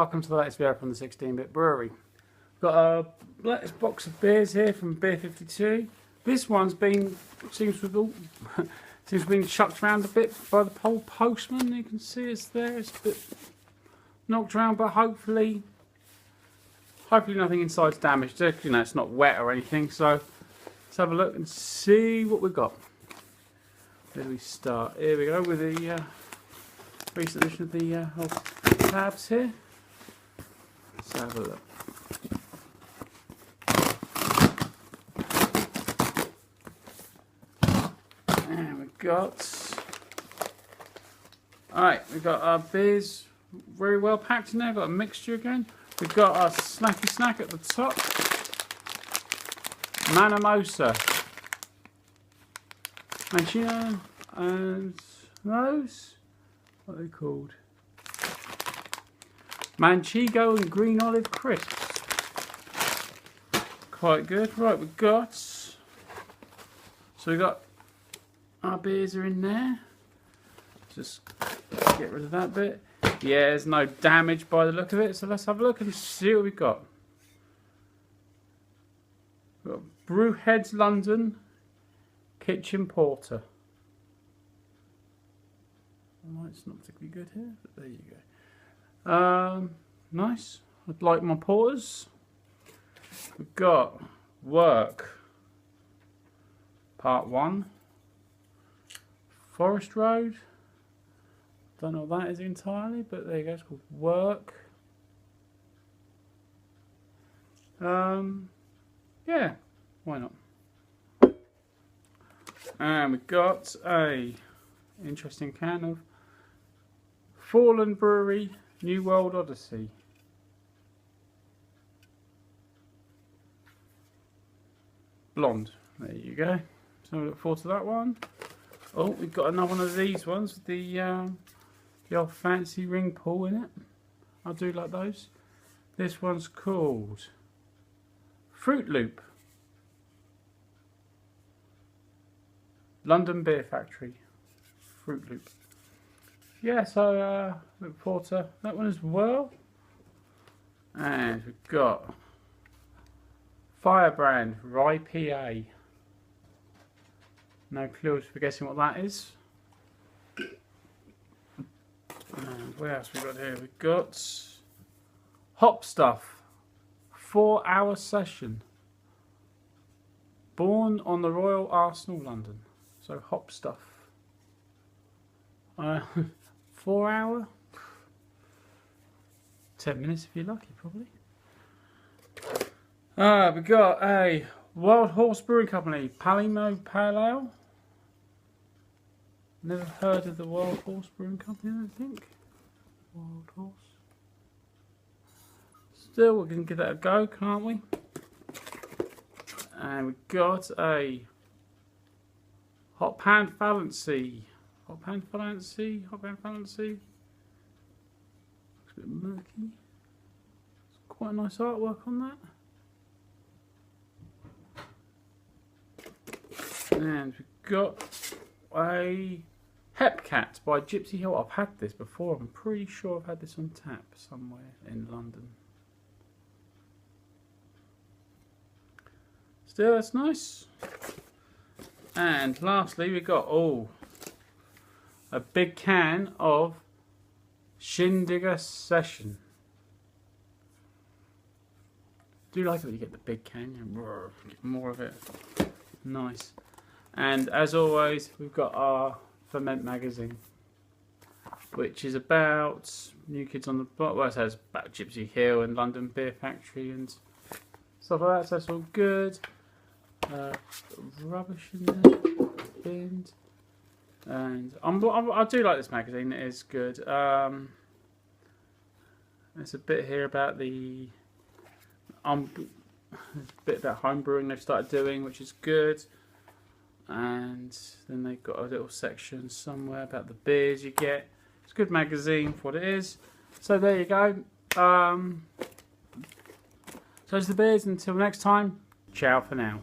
welcome to the latest video from the 16-bit brewery. We've got a latest box of beers here from Beer 52. This one's been seems to have been chucked around a bit by the postman. You can see it's there. It's a bit knocked around, but hopefully nothing inside's damaged. You know, it's not wet or anything. So let's have a look and see what we've got. Where do we start? Here we go with the recent edition of the tabs here. Let's have a look. And we've got, alright, we've got our beers very well packed in there. Got a mixture again. We've got our snacky snack at the top. Manamosa, Mancino, and those, what are they called? Manchego and green olive crisps. Quite good. Right, we've got, so we've got our beers are in there. Just get rid of that bit. Yeah, there's no damage by the look of it, so let's have a look and see what we've got. We've got Brewheads London Kitchen Porter. Well, it's not particularly good here, but there you go. Nice. I'd like my porters. We've got Work Part 1. Forest Road. Don't know what that is entirely, but there you go. It's called Work. Yeah, why not? And we've got a interesting can of Fallen Brewery New World Odyssey. Blonde. There you go. So we look forward to that one. Oh, we've got another one of these ones with the old fancy ring pull in it. I do like those. This one's called Fruit Loop. London Beer Factory. Fruit Loop. Yeah, so look forward to that one as well. And we've got Firebrand Rye PA. No clue for guessing what that is. And what else we got here? We've got Hop Stuff 4-hour session. Born on the Royal Arsenal, London. So Hop Stuff. 4 hour? 10 minutes if you're lucky, probably. We've got a Wild Horse Brewing Company, Palimo Pale Ale. Never heard of the Wild Horse Brewing Company, I don't think. Wild Horse. Still, we can give that a go, can't we? And we've got a Hot Pan Fallacy. Hot Pan Fallacy. Looks a bit murky. It's quite a nice artwork on that. And we've got a Hepcat by Gypsy Hill. I've had this before. I'm pretty sure I've had this on tap somewhere in London. Still, that's nice. And lastly, we've got a big can of Shindigger Session. Do you like it when you get the big can? You get more of it. Nice. And as always, we've got our Ferment magazine, which is about New Kids on the Block. Well, it says about Gypsy Hill and London Beer Factory and stuff like that. So that's all good. Rubbish in there, bins, and I do like this magazine. It is good. There's a bit here about the there's a bit about home brewing they've started doing, which is good. And then they've got a little section somewhere about the beers you get. It's a good magazine for what it is. So there you go. So there's the beers. Until next time, ciao for now.